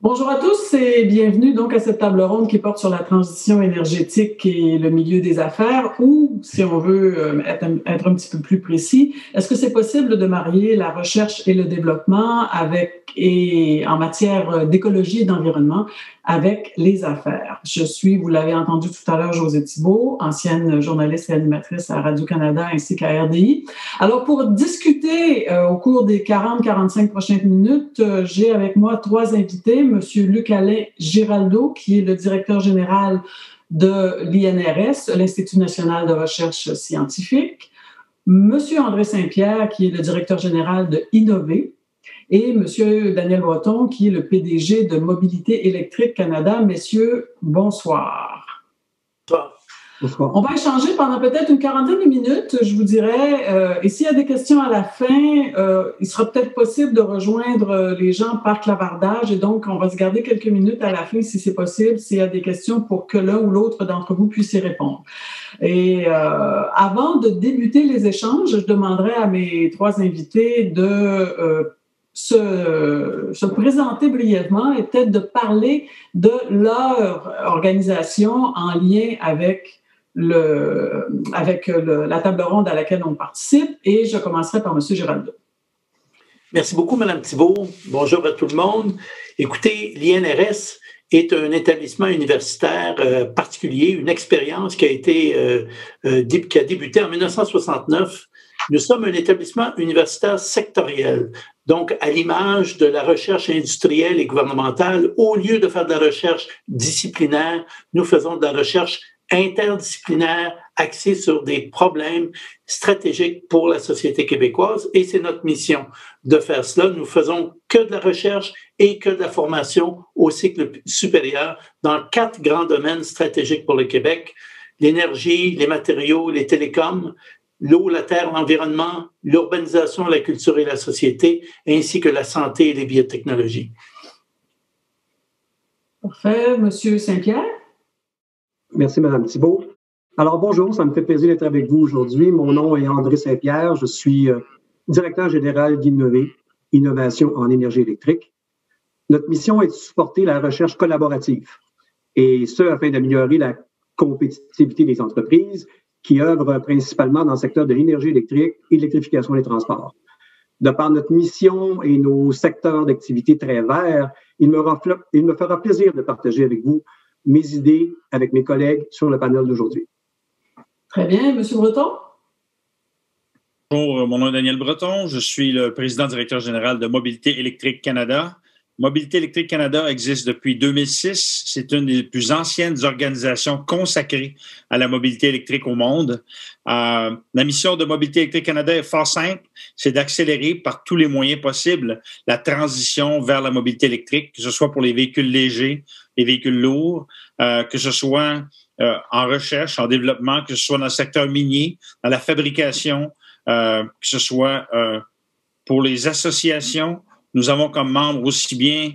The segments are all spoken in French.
Bonjour à tous et bienvenue donc à cette table ronde qui porte sur la transition énergétique et le milieu des affaires ou, si on veut être un petit peu plus précis, est-ce que c'est possible de marier la recherche et le développement en matière d'écologie et d'environnement avec les affaires? Je suis, vous l'avez entendu tout à l'heure, Josée Thibault, ancienne journaliste et animatrice à Radio-Canada ainsi qu'à RDI. Alors, pour discuter au cours des 40-45 prochaines minutes, j'ai avec moi trois invités. Monsieur Luc-Alain Giraldo, qui est le directeur général de l'INRS, l'Institut national de recherche scientifique. Monsieur André Saint-Pierre, qui est le directeur général de Innover. Et Monsieur Daniel Breton, qui est le PDG de Mobilité électrique Canada. Messieurs, bonsoir. Bonsoir. On va échanger pendant peut-être une quarantaine de minutes, je vous dirais. Et s'il y a des questions à la fin, il sera peut-être possible de rejoindre les gens par clavardage. Et donc, on va se garder quelques minutes à la fin, si c'est possible, s'il y a des questions pour que l'un ou l'autre d'entre vous puisse y répondre. Et avant de débuter les échanges, je demanderai à mes trois invités de se présenter brièvement et peut-être de parler de leur organisation en lien avec la table ronde à laquelle on participe. Et je commencerai par M. Giraldo. Merci beaucoup, Mme Thibault. Bonjour à tout le monde. Écoutez, l'INRS est un établissement universitaire particulier, une expérience qui a débuté en 1969. Nous sommes un établissement universitaire sectoriel, donc à l'image de la recherche industrielle et gouvernementale. Au lieu de faire de la recherche disciplinaire, nous faisons de la recherche interdisciplinaire axée sur des problèmes stratégiques pour la société québécoise, et c'est notre mission de faire cela. Nous faisons que de la recherche et que de la formation au cycle supérieur dans 4 grands domaines stratégiques pour le Québec: l'énergie, les matériaux, les télécoms, l'eau, la terre, l'environnement, l'urbanisation, la culture et la société, ainsi que la santé et les biotechnologies. Parfait. Monsieur Saint-Pierre? Merci, Mme Thibault. Alors, bonjour, ça me fait plaisir d'être avec vous aujourd'hui. Mon nom est André Saint-Pierre. Je suis directeur général d'Innover, Innovation en énergie électrique. Notre mission est de supporter la recherche collaborative, et ce, afin d'améliorer la compétitivité des entreprises qui œuvrent principalement dans le secteur de l'énergie électrique et de l'électrification des transports. De par notre mission et nos secteurs d'activité très verts, il me fera plaisir de partager avec vous mes idées avec mes collègues sur le panel d'aujourd'hui. Très bien. Monsieur Breton? Bonjour, mon nom est Daniel Breton. Je suis le président-directeur général de Mobilité électrique Canada. Mobilité électrique Canada existe depuis 2006. C'est une des plus anciennes organisations consacrées à la mobilité électrique au monde. La mission de Mobilité électrique Canada est fort simple. C'est d'accélérer par tous les moyens possibles la transition vers la mobilité électrique, que ce soit pour les véhicules légers, les véhicules lourds, que ce soit en recherche, en développement, que ce soit dans le secteur minier, dans la fabrication, que ce soit pour les associations. Nous avons comme membres aussi bien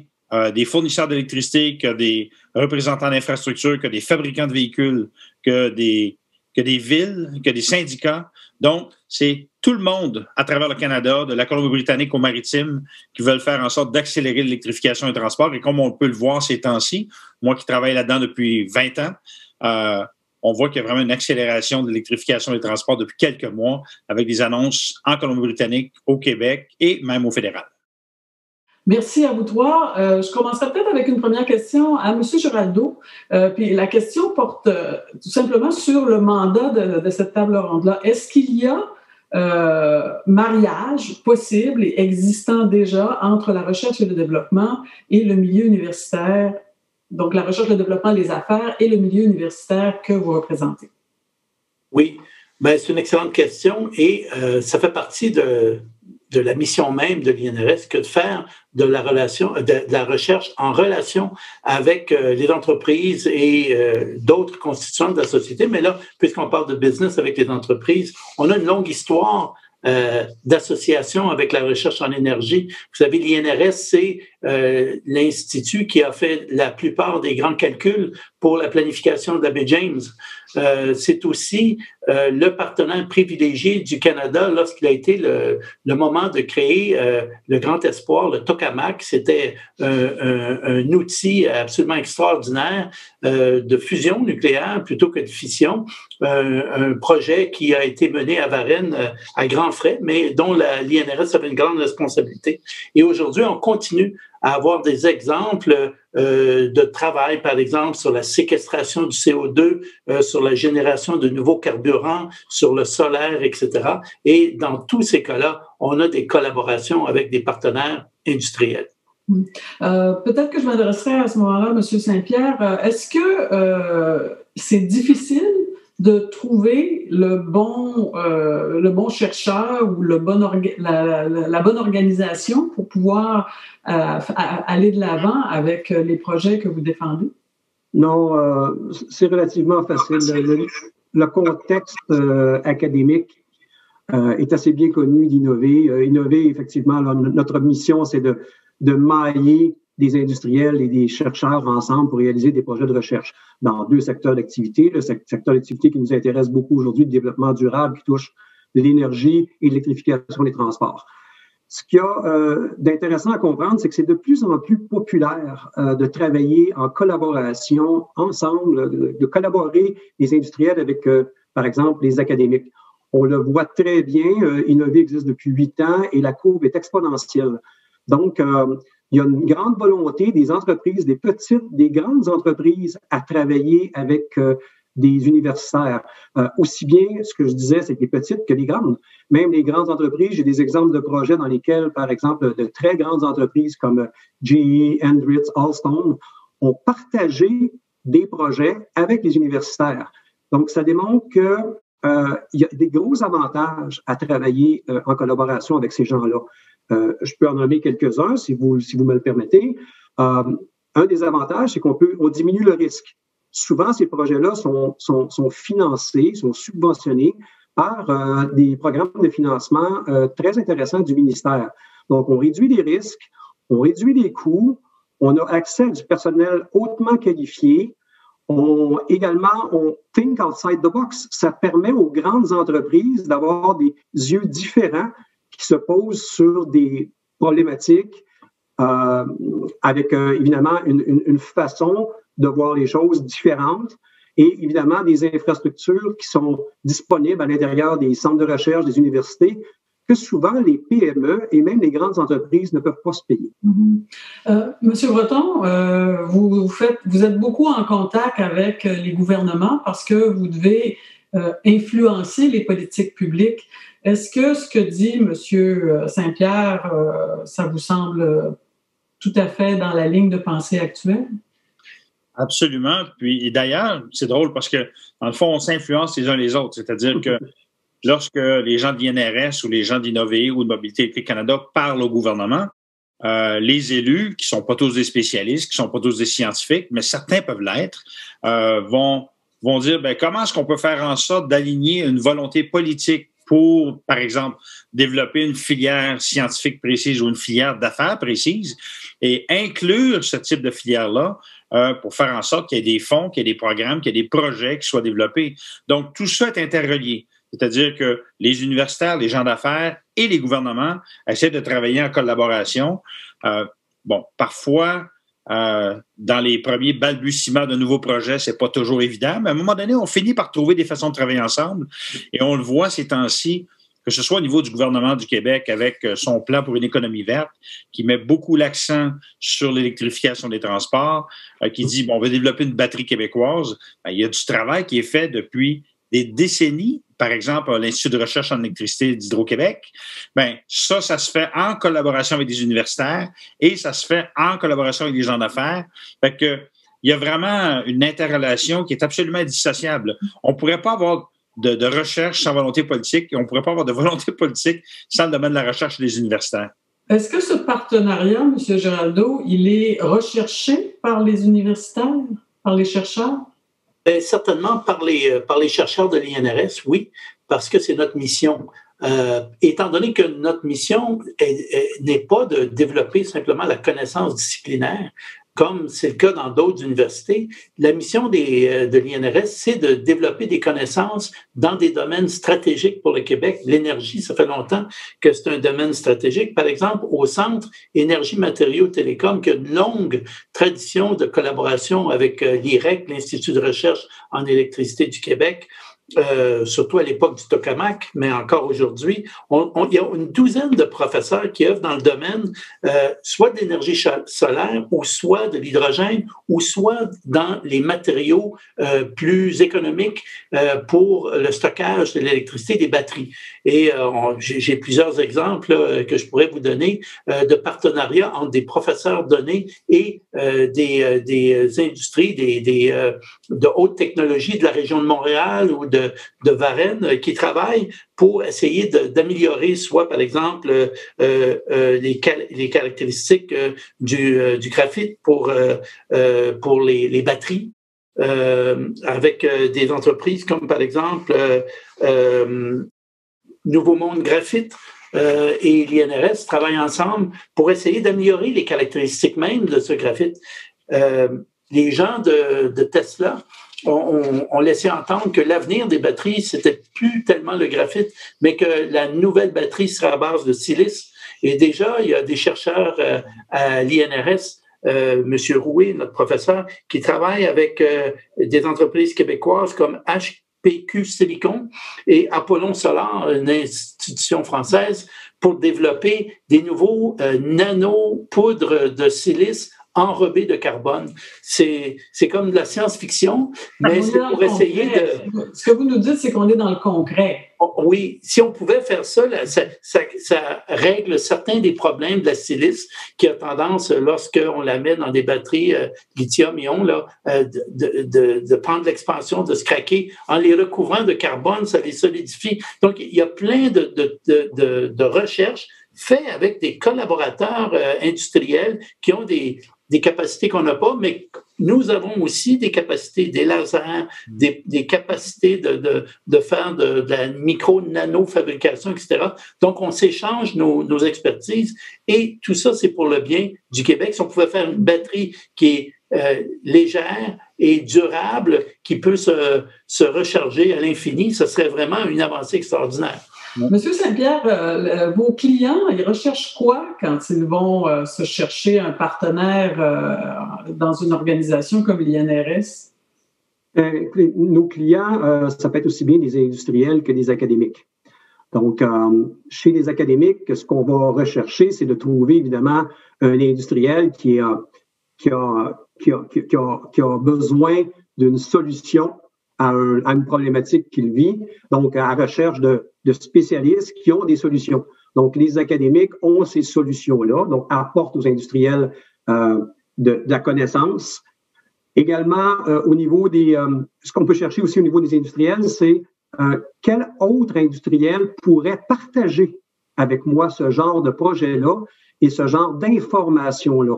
des fournisseurs d'électricité que des représentants d'infrastructures, que des fabricants de véhicules, que des villes, que des syndicats. Donc, c'est tout le monde à travers le Canada, de la Colombie-Britannique au maritime, qui veulent faire en sorte d'accélérer l'électrification des transports. Et comme on peut le voir ces temps-ci, moi qui travaille là-dedans depuis 20 ans, on voit qu'il y a vraiment une accélération de l'électrification des transports depuis quelques mois, avec des annonces en Colombie-Britannique, au Québec et même au fédéral. Merci à vous trois. Je commencerai peut-être avec une première question à M. Giraldo. Puis la question porte tout simplement sur le mandat de cette table ronde-là. Est-ce qu'il y a mariage possible et existant déjà entre la recherche et le développement et le milieu universitaire, donc la recherche, le développement, les affaires et le milieu universitaire que vous représentez? Oui, ben, c'est une excellente question et ça fait partie de la mission même de l'INRS que de faire de la recherche en relation avec les entreprises et d'autres constituants de la société. Mais là, puisqu'on parle de business avec les entreprises, on a une longue histoire d'association avec la recherche en énergie. Vous savez, l'INRS, c'est l'institut qui a fait la plupart des grands calculs pour la planification de la baie James. C'est aussi le partenaire privilégié du Canada lorsqu'il a été le moment de créer le grand espoir, le tokamak. C'était un outil absolument extraordinaire de fusion nucléaire plutôt que de fission. Un projet qui a été mené à Varennes à grands frais, mais dont l'INRS avait une grande responsabilité. Et aujourd'hui, on continue à avoir des exemples de travail, par exemple, sur la séquestration du CO2, sur la génération de nouveaux carburants, sur le solaire, etc. Et dans tous ces cas-là, on a des collaborations avec des partenaires industriels. Peut-être que je m'adresserai à ce moment-là, M. Saint-Pierre. Est-ce que c'est difficile de trouver le bon chercheur ou la bonne organisation pour pouvoir aller de l'avant avec les projets que vous défendez? Non, c'est relativement facile. Le contexte académique est assez bien connu d'Innover. Innover, effectivement, notre mission, c'est de mailler des industriels et des chercheurs ensemble pour réaliser des projets de recherche dans deux secteurs d'activité. Le secteur d'activité qui nous intéresse beaucoup aujourd'hui, le développement durable qui touche l'énergie et l'électrification des transports. Ce qu'il y a d'intéressant à comprendre, c'est que c'est de plus en plus populaire de travailler en collaboration ensemble, de collaborer les industriels avec, par exemple, les académiques. On le voit très bien, Innover existe depuis 8 ans et la courbe est exponentielle. Donc, il y a une grande volonté des entreprises, des petites, des grandes entreprises à travailler avec des universitaires. Aussi bien, ce que je disais, c'est les petites que les grandes. Même les grandes entreprises, j'ai des exemples de projets dans lesquels, par exemple, de très grandes entreprises comme GE, Andritz, Alstom ont partagé des projets avec les universitaires. Donc, ça démontre que il y a des gros avantages à travailler en collaboration avec ces gens-là. Je peux en nommer quelques-uns, si vous me le permettez. Un des avantages, c'est on diminue le risque. Souvent, ces projets-là sont financés, sont subventionnés par des programmes de financement très intéressants du ministère. Donc, on réduit les risques, on réduit les coûts, on a accès à du personnel hautement qualifié. Également, on think outside the box. Ça permet aux grandes entreprises d'avoir des yeux différents qui se posent sur des problématiques avec évidemment une façon de voir les choses différentes et évidemment des infrastructures qui sont disponibles à l'intérieur des centres de recherche, des universités, que souvent les PME et même les grandes entreprises ne peuvent pas se payer. Monsieur Breton, vous êtes beaucoup en contact avec les gouvernements parce que vous devez influencer les politiques publiques. Est-ce que ce que dit Monsieur Saint-Pierre, ça vous semble tout à fait dans la ligne de pensée actuelle? Absolument. Puis, et d'ailleurs, c'est drôle parce que, dans le fond, on s'influence les uns les autres. C'est-à-dire que lorsque les gens de l'INRS ou les gens d'Innover ou de Mobilité électrique Canada parlent au gouvernement, les élus, qui sont pas tous des spécialistes, qui sont pas tous des scientifiques, mais certains peuvent l'être, vont dire, comment est-ce qu'on peut faire en sorte d'aligner une volonté politique pour, par exemple, développer une filière scientifique précise ou une filière d'affaires précise et inclure ce type de filière-là pour faire en sorte qu'il y ait des fonds, qu'il y ait des programmes, qu'il y ait des projets qui soient développés. Donc, tout ça est interrelié. C'est-à-dire que les universitaires, les gens d'affaires et les gouvernements essaient de travailler en collaboration. Parfois, dans les premiers balbutiements de nouveaux projets, c'est pas toujours évident, mais à un moment donné, on finit par trouver des façons de travailler ensemble. Et on le voit ces temps-ci, que ce soit au niveau du gouvernement du Québec avec son plan pour une économie verte, qui met beaucoup l'accent sur l'électrification des transports, qui dit, on va développer une batterie québécoise. Il y a du travail qui est fait depuis des décennies, par exemple, à l'Institut de recherche en électricité d'Hydro-Québec, ça se fait en collaboration avec des universitaires et ça se fait en collaboration avec des gens d'affaires. Fait que, il y a vraiment une interrelation qui est absolument indissociable. On ne pourrait pas avoir de recherche sans volonté politique et on ne pourrait pas avoir de volonté politique sans le domaine de la recherche des universitaires. Est-ce que ce partenariat, M. Giraldo, il est recherché par les universitaires, par les chercheurs? Certainement par les chercheurs de l'INRS, oui, parce que c'est notre mission. Étant donné que notre mission n'est pas de développer simplement la connaissance disciplinaire, comme c'est le cas dans d'autres universités, la mission de l'INRS, c'est de développer des connaissances dans des domaines stratégiques pour le Québec. L'énergie, ça fait longtemps que c'est un domaine stratégique. Par exemple, au Centre Énergie, Matériaux, Télécom, qui a une longue tradition de collaboration avec l'IREC, l'Institut de recherche en électricité du Québec, surtout à l'époque du tokamak, mais encore aujourd'hui, il y a une douzaine de professeurs qui œuvrent dans le domaine, soit de l'énergie solaire, ou soit de l'hydrogène, ou soit dans les matériaux plus économiques pour le stockage de l'électricité des batteries. Et j'ai plusieurs exemples là, que je pourrais vous donner de partenariats entre des professeurs donnés et des industries, de haute technologie de la région de Montréal ou de Varennes qui travaillent pour essayer d'améliorer soit, par exemple, les caractéristiques du graphite pour les batteries, avec des entreprises comme, par exemple, Nouveau Monde Graphite et l'INRS travaillent ensemble pour essayer d'améliorer les caractéristiques même de ce graphite. Les gens de Tesla ont laissé entendre que l'avenir des batteries, c'était plus tellement le graphite, mais que la nouvelle batterie serait à base de silice. Et déjà, il y a des chercheurs à l'INRS, M. Rouet, notre professeur, qui travaille avec des entreprises québécoises comme HPQ Silicon et Apollon Solar, une institution française, pour développer des nouveaux nano-poudres de silice enrobé de carbone. C'est comme de la science-fiction, mais c'est pour essayer de... Ce que vous nous dites, c'est qu'on est dans le concret. Oui, si on pouvait faire ça, ça règle certains des problèmes de la silice qui a tendance, lorsqu'on la met dans des batteries lithium-ion, de prendre l'expansion, de se craquer. En les recouvrant de carbone, ça les solidifie. Donc, il y a plein de recherches faites avec des collaborateurs industriels qui ont des capacités qu'on n'a pas, mais nous avons aussi des capacités, des lasers, des capacités de faire de la micro-nano-fabrication, etc. Donc, on s'échange nos expertises et tout ça, c'est pour le bien du Québec. Si on pouvait faire une batterie qui est légère et durable, qui peut se recharger à l'infini, ce serait vraiment une avancée extraordinaire. Monsieur Saint-Pierre, vos clients, ils recherchent quoi quand ils vont se chercher un partenaire dans une organisation comme l'INRS? Nos clients, ça peut être aussi bien des industriels que des académiques. Donc, chez les académiques, ce qu'on va rechercher, c'est de trouver évidemment un industriel qui a besoin d'une solution à une problématique qu'il vit, donc à la recherche de spécialistes qui ont des solutions. Donc, les académiques ont ces solutions-là, donc apportent aux industriels de la connaissance. Également, au niveau ce qu'on peut chercher aussi au niveau des industriels, c'est quel autre industriel pourrait partager avec moi ce genre de projet-là et ce genre d'informations-là.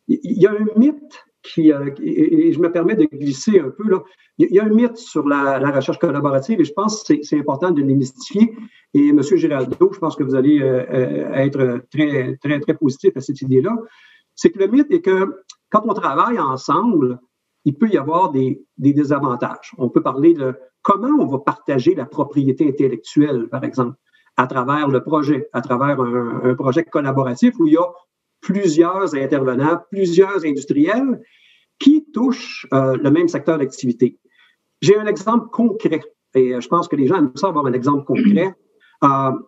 Il y a un mythe et je me permets de glisser un peu, là. Il y a un mythe sur la recherche collaborative et je pense que c'est important de le démystifier. Et M. Giraldo, je pense que vous allez être très, très, très positif à cette idée-là. C'est que le mythe est que quand on travaille ensemble, il peut y avoir des désavantages. On peut parler de comment on va partager la propriété intellectuelle, par exemple, à travers le projet, à travers un projet collaboratif où il y a plusieurs intervenants, plusieurs industriels qui touchent le même secteur d'activité. J'ai un exemple concret et je pense que les gens aiment ça avoir un exemple concret. Un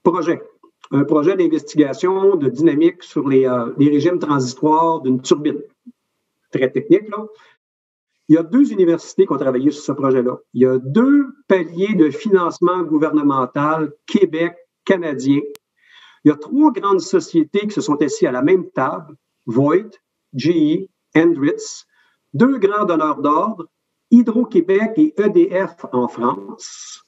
projet d'investigation de dynamique sur les régimes transitoires d'une turbine. Très technique, là. Il y a 2 universités qui ont travaillé sur ce projet-là. Il y a 2 paliers de financement gouvernemental Québec, canadien. Il y a 3 grandes sociétés qui se sont assises à la même table, Voith, GE, Andritz, 2 grands donneurs d'ordre, Hydro-Québec et EDF en France.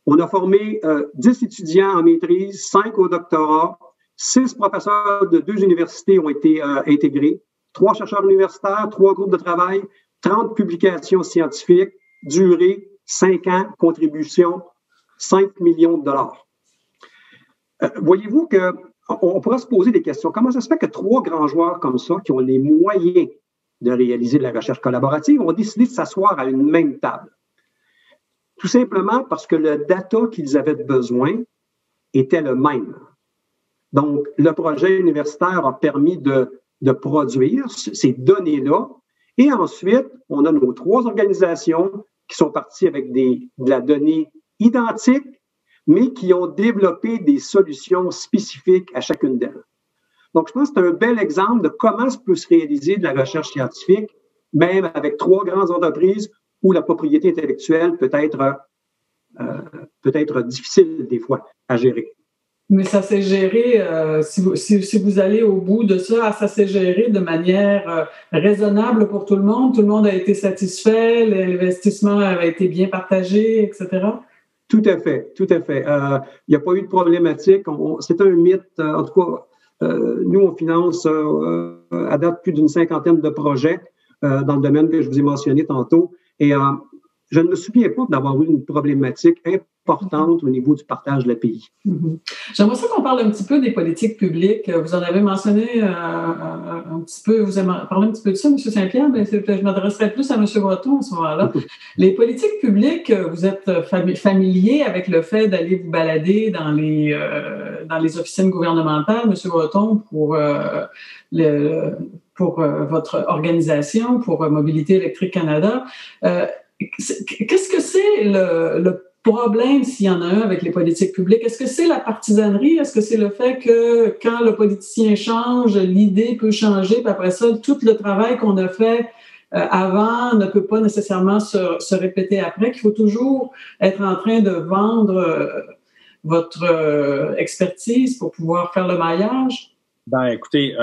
On a formé 10 étudiants en maîtrise, 5 au doctorat, 6 professeurs de 2 universités ont été intégrés, 3 chercheurs universitaires, 3 groupes de travail, 30 publications scientifiques, durée 5 ans, contribution 5 millions de dollars. Voyez-vous que on pourra se poser des questions. Comment ça se fait que 3 grands joueurs comme ça, qui ont les moyens de réaliser de la recherche collaborative, ont décidé de s'asseoir à une même table? Tout simplement parce que le data qu'ils avaient besoin était le même. Donc, le projet universitaire a permis de produire ces données-là. Et ensuite, on a nos 3 organisations qui sont parties avec de la donnée identique, mais qui ont développé des solutions spécifiques à chacune d'elles. Donc, je pense que c'est un bel exemple de comment peut se réaliser de la recherche scientifique, même avec 3 grandes entreprises où la propriété intellectuelle peut être difficile des fois à gérer. Mais ça s'est géré, si vous allez au bout de ça, ça s'est géré de manière raisonnable pour tout le monde a été satisfait, l'investissement avait été bien partagé, etc.? Tout à fait, tout à fait. Il n'y a pas eu de problématique. C'est un mythe. En tout cas, nous, on finance à date plus d'une 50aine de projets dans le domaine que je vous ai mentionné tantôt. Et je ne me souviens pas d'avoir eu une problématique importante au niveau du partage de l'API. Mm-hmm. J'aimerais ça qu'on parle un petit peu des politiques publiques. Vous en avez mentionné un petit peu, vous avez parlé un petit peu de ça, M. Saint-Pierre, mais je m'adresserai plus à M. Breton à ce moment-là. Les politiques publiques, vous êtes familier avec le fait d'aller vous balader dans les officines gouvernementales, M. Breton, pour votre organisation, pour Mobilité électrique Canada. Qu'est-ce que c'est le problème, s'il y en a un, avec les politiques publiques? Est-ce que c'est la partisanerie? Est-ce que c'est le fait que quand le politicien change, l'idée peut changer, puis après ça, tout le travail qu'on a fait avant ne peut pas nécessairement se répéter après, qu'il faut toujours être en train de vendre votre expertise pour pouvoir faire le maillage? Ben, écoutez,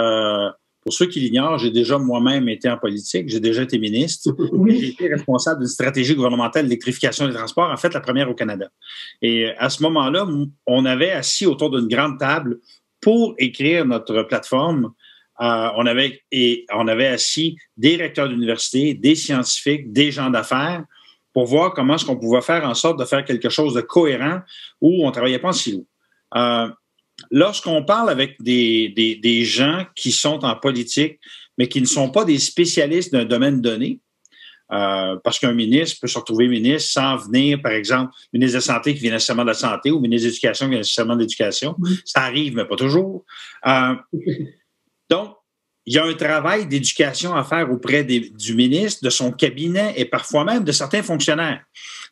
pour ceux qui l'ignorent, j'ai déjà moi-même été en politique, j'ai déjà été ministre. Oui. J'ai été responsable d'une stratégie gouvernementale d'électrification des transports, en fait la première au Canada. Et à ce moment-là, on avait assis autour d'une grande table pour écrire notre plateforme. On avait assis des recteurs d'université, des scientifiques, des gens d'affaires pour voir comment est-ce qu'on pouvait faire en sorte de faire quelque chose de cohérent où on ne travaillait pas en silo. Lorsqu'on parle avec des gens qui sont en politique, mais qui ne sont pas des spécialistes d'un domaine donné, parce qu'un ministre peut se retrouver ministre sans venir, par exemple, ministre de la Santé qui vient nécessairement de la Santé ou ministre de l'Éducation qui vient nécessairement de l'Éducation. Ça arrive, mais pas toujours. Donc, il y a un travail d'éducation à faire auprès du ministre, de son cabinet et parfois même de certains fonctionnaires.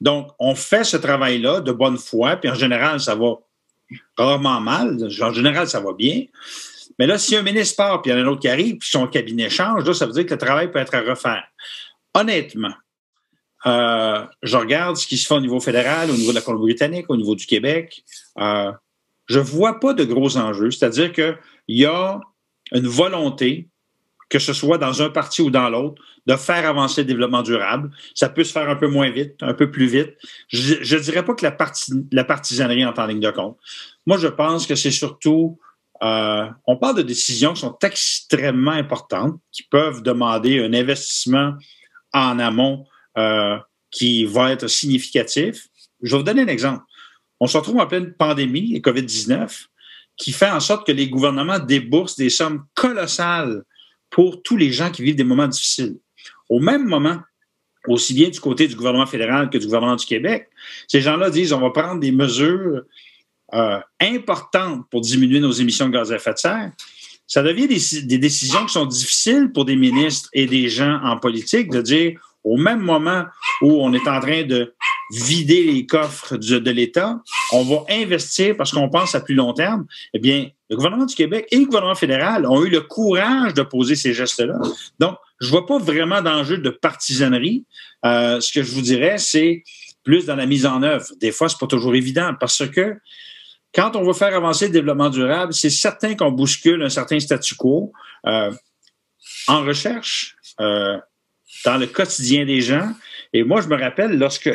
Donc, on fait ce travail-là de bonne foi, puis en général, ça va rarement mal. En général, ça va bien. Mais là, si un ministre part, puis il y en a un autre qui arrive, puis son cabinet change, là, ça veut dire que le travail peut être à refaire. Honnêtement, je regarde ce qui se fait au niveau fédéral, au niveau de la Colombie-Britannique, au niveau du Québec. Je ne vois pas de gros enjeux. C'est-à-dire qu'il y a une volonté, que ce soit dans un parti ou dans l'autre, de faire avancer le développement durable. Ça peut se faire un peu moins vite, un peu plus vite. Je ne dirais pas que la partisanerie entre en ligne de compte. Moi, je pense que c'est surtout... on parle de décisions qui sont extrêmement importantes, qui peuvent demander un investissement en amont qui va être significatif. Je vais vous donner un exemple. On se retrouve en pleine pandémie, et COVID-19, qui fait en sorte que les gouvernements déboursent des sommes colossales pour tous les gens qui vivent des moments difficiles. Au même moment, aussi bien du côté du gouvernement fédéral que du gouvernement du Québec, ces gens-là disent on va prendre des mesures importantes pour diminuer nos émissions de gaz à effet de serre. Ça devient des décisions qui sont difficiles pour des ministres et des gens en politique de dire au même moment où on est en train de vider les coffres de l'État, on va investir parce qu'on pense à plus long terme. Eh bien, le gouvernement du Québec et le gouvernement fédéral ont eu le courage de poser ces gestes-là. Donc, je ne vois pas vraiment d'enjeu de partisanerie. Ce que je vous dirais, c'est plus dans la mise en œuvre. Des fois, ce n'est pas toujours évident parce que quand on veut faire avancer le développement durable, c'est certain qu'on bouscule un certain statu quo en recherche, dans le quotidien des gens. Et moi, je me rappelle, lorsque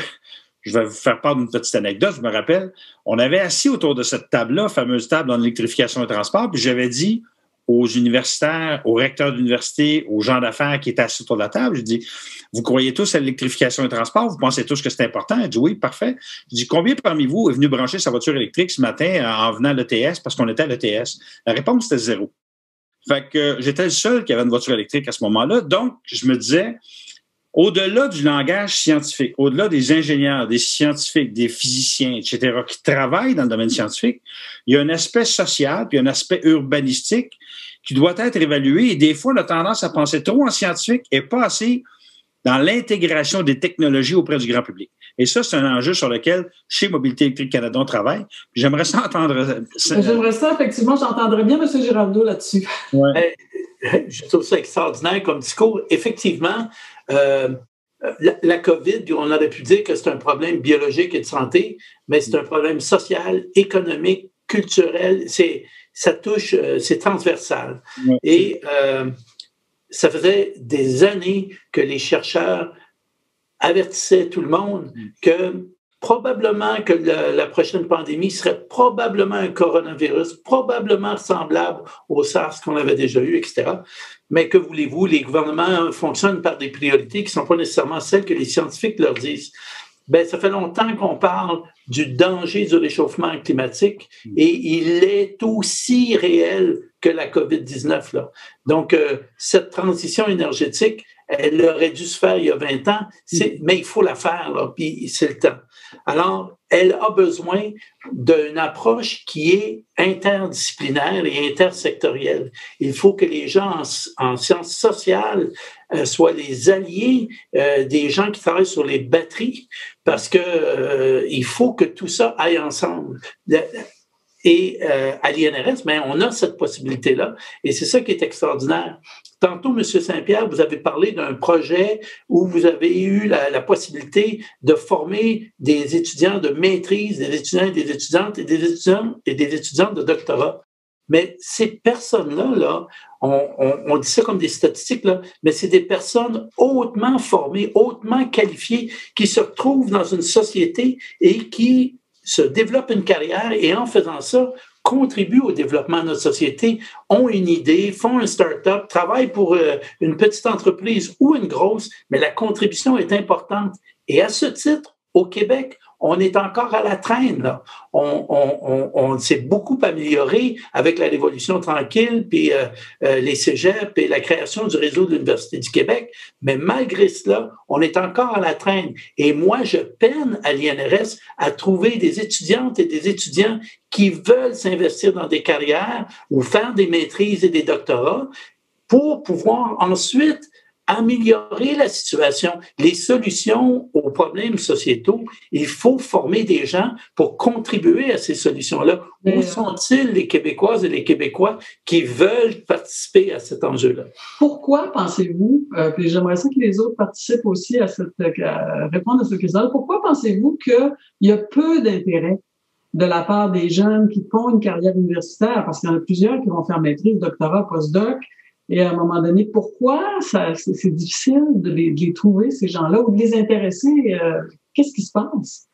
je vais vous faire part d'une petite anecdote, je me rappelle, on avait assis autour de cette table-là, fameuse table dans l'électrification des transports, puis j'avais dit, aux universitaires, aux recteurs d'université, aux gens d'affaires qui étaient assis autour de la table. Je dis, vous croyez tous à l'électrification des transports? Vous pensez tous que c'est important? Elle dit, oui, parfait. Je dis, combien parmi vous est venu brancher sa voiture électrique ce matin en venant à l'ETS parce qu'on était à l'ETS? La réponse était 0. Fait que j'étais le seul qui avait une voiture électrique à ce moment-là. Donc, je me disais, au-delà du langage scientifique, au-delà des ingénieurs, des scientifiques, des physiciens, etc., qui travaillent dans le domaine scientifique, il y a un aspect social puis un aspect urbanistique qui doit être évalué. Et des fois, on a tendance à penser trop en scientifique et pas assez dans l'intégration des technologies auprès du grand public. Et ça, c'est un enjeu sur lequel, chez Mobilité électrique Canada, on travaille. J'aimerais ça entendre... J'aimerais ça, effectivement, j'entendrais bien M. Giraldo là-dessus. Ouais. Je trouve ça extraordinaire comme discours. Effectivement, la COVID, on aurait pu dire que c'est un problème biologique et de santé, mais c'est un problème social, économique, culturel. Ça touche, c'est transversal. Ouais. Et ça faisait des années que les chercheurs avertissaient tout le monde que probablement que la prochaine pandémie serait probablement un coronavirus, probablement semblable au SARS qu'on avait déjà eu, etc. Mais que voulez-vous, les gouvernements fonctionnent par des priorités qui ne sont pas nécessairement celles que les scientifiques leur disent. Ben, ça fait longtemps qu'on parle du danger du réchauffement climatique et il est aussi réel que la COVID-19. Là. Donc, cette transition énergétique, elle aurait dû se faire il y a 20 ans, mais il faut la faire, là, puis c'est le temps. Alors, elle a besoin d'une approche qui est interdisciplinaire et intersectorielle. Il faut que les gens en sciences sociales soient les alliés des gens qui travaillent sur les batteries, parce que il faut que tout ça aille ensemble. Et à l'INRS, ben, on a cette possibilité-là, et c'est ça qui est extraordinaire. Tantôt, M. Saint-Pierre, vous avez parlé d'un projet où vous avez eu la possibilité de former des étudiants de maîtrise, des étudiants et des étudiantes et des étudiants et des étudiantes de doctorat. Mais ces personnes-là, là, on dit ça comme des statistiques, là, mais c'est des personnes hautement formées, hautement qualifiées, qui se retrouvent dans une société et qui se développent une carrière et en faisant ça, contribuent au développement de notre société, ont une idée, font un start-up, travaillent pour une petite entreprise ou une grosse, mais la contribution est importante. Et à ce titre, au Québec, on est encore à la traîne. Là. On s'est beaucoup amélioré avec la Révolution tranquille, puis les cégeps et la création du réseau de l'Université du Québec. Mais malgré cela, on est encore à la traîne. Et moi, je peine à l'INRS à trouver des étudiantes et des étudiants qui veulent s'investir dans des carrières ou faire des maîtrises et des doctorats pour pouvoir ensuite améliorer la situation, les solutions aux problèmes sociétaux. Il faut former des gens pour contribuer à ces solutions-là. Où sont-ils les Québécoises et les Québécois qui veulent participer à cet enjeu-là? Pourquoi pensez-vous, puis j'aimerais ça que les autres participent aussi à répondre à cette question-là, pourquoi pensez-vous qu'il y a peu d'intérêt de la part des jeunes qui font une carrière universitaire? Parce qu'il y en a plusieurs qui vont faire maîtrise, doctorat, postdoc. Et à un moment donné, pourquoi c'est difficile de les trouver, ces gens-là, ou de les intéresser? Qu'est-ce qui se passe?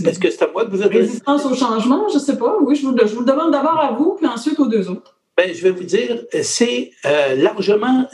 Est-ce que c'est à moi de vous adresser? Résistance au changement, je ne sais pas. Oui, je vous le demande d'abord à vous, puis ensuite aux deux autres. Ben, je vais vous dire, c'est largement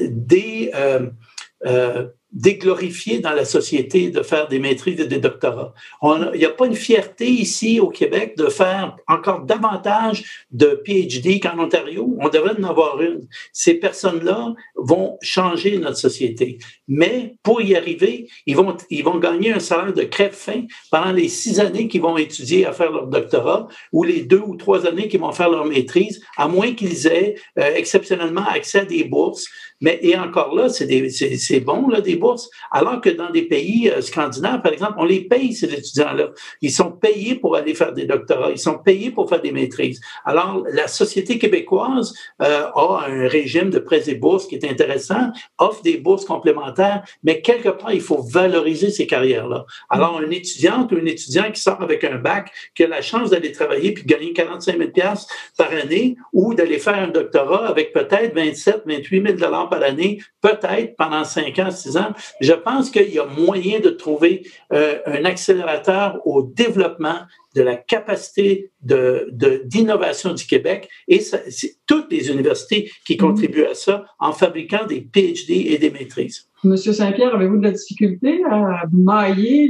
déglorifié dans la société de faire des maîtrises et des doctorats. Il n'y a pas une fierté ici au Québec de faire encore davantage de PhD qu'en Ontario. On devrait en avoir une. Ces personnes-là vont changer notre société. Mais pour y arriver, ils vont gagner un salaire de crève-faim pendant les 6 années qu'ils vont étudier à faire leur doctorat ou les 2 ou 3 années qu'ils vont faire leur maîtrise, à moins qu'ils aient exceptionnellement accès à des bourses. Mais, et encore là, c'est bon, là, des bourses, alors que dans des pays scandinaves, par exemple, on les paye, ces étudiants-là. Ils sont payés pour aller faire des doctorats, ils sont payés pour faire des maîtrises. Alors, la société québécoise a un régime de prêts et bourses qui est intéressant, offre des bourses complémentaires, mais quelque part, il faut valoriser ces carrières-là. Alors, un étudiante ou un étudiant qui sort avec un bac, qui a la chance d'aller travailler puis gagner 45 000 $ par année, ou d'aller faire un doctorat avec peut-être 27 000, 28 000 $ par année, peut-être pendant 5 ans, 6 ans, renouvelables. Je pense qu'il y a moyen de trouver un accélérateur au développement de la capacité d'innovation du Québec et c'est toutes les universités qui contribuent à ça en fabriquant des PhD et des maîtrises. Monsieur Saint-Pierre, avez-vous de la difficulté à mailler